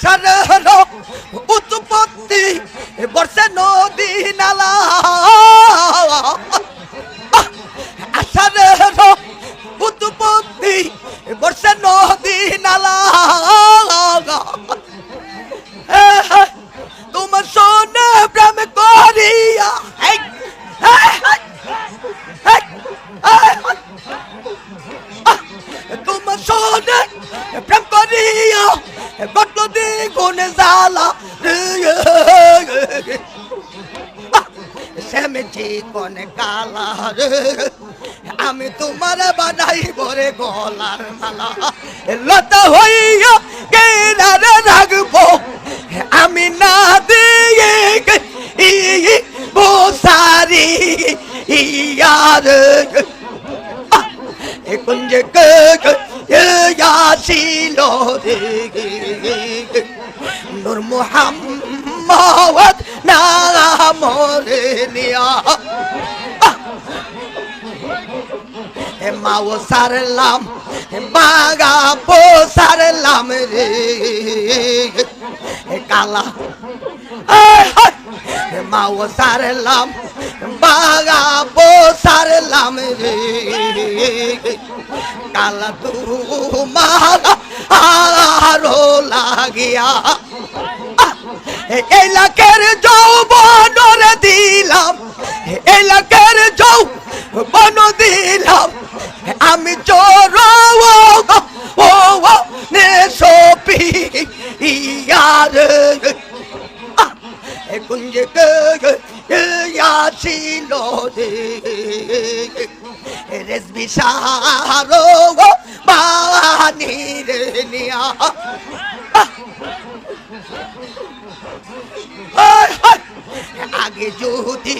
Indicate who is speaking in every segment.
Speaker 1: আষাঢ়ের উৎপত্তি বর্ষে নদী নালা আষাঢ়ের উৎপত্তি বর্ষে নদী নালা তোমার সোনে প্রেম করিয়া তোমার সোনে প্রেম করিয়া বটল দ্বিগুণে জ্বালা শ্যামজি কোন কালা আমি তোমার বানাই বরে গলার মালা লতা হইয়া কেনারে রাখবো আমি না দিয়ে বসারি ইয়ার কুঞ্জ ছিল নূর মুহাম্মদ নাম রে নিয়া মাও সারলাম বাগা পো সারলাম রে কালা মাও সারলাম বাগা পো সারলাম রে কালা তু মালা আরো লাগিয়া এলাকার যৌবন দিলাম এলাকার যৌবন দিলাম আমি চোর ও নে সোপি ইয়ার কুঞ্জ ছিল রেসবি সারো বানি রে নিয়া আগে যদি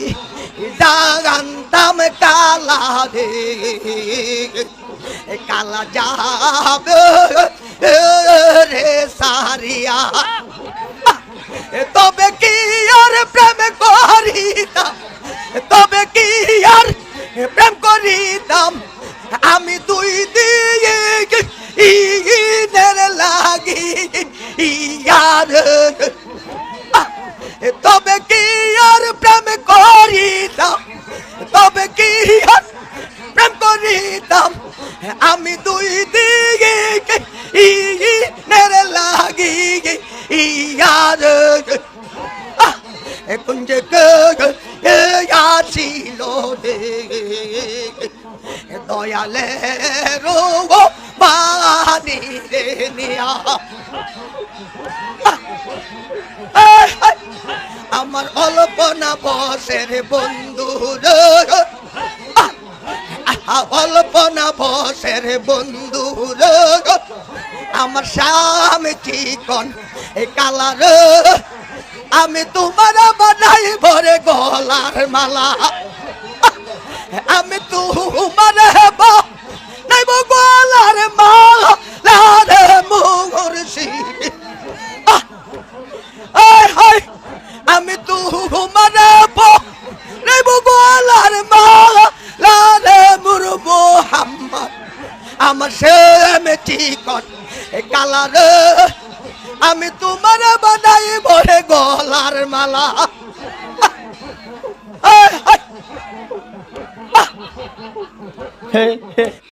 Speaker 1: জানতাম কালা রে কালা যাবে রে সারিয়া তবে কি আর প্রেম করিতাম তবে কি আর প্রেম করিতাম আমি দুই দিয়ে ইনের লাগি ইয়ার তবে কি আর প্রেম করিতাম তবে কি আর প্রেম করিতাম আমি দুই দিকে ইনের লাগি ইয়ার কুঞ্জ ছিল দয়ালে রো বানি রে নিয়া আমার অল্পনা বসের বন্ধু অল্পনা বসের বন্ধু আমার স্বামী চিকন কালার আমি তোমার বানাই ভরে গলার মালা আমি তোমার নাই গলার মালা রে মুর্শি আমি তোমার নাই গলার মালা রে মুর মোহাম্মদ আমার স্বামী চিকন কালার আমি তোমার বানাই ভরে গলার মালা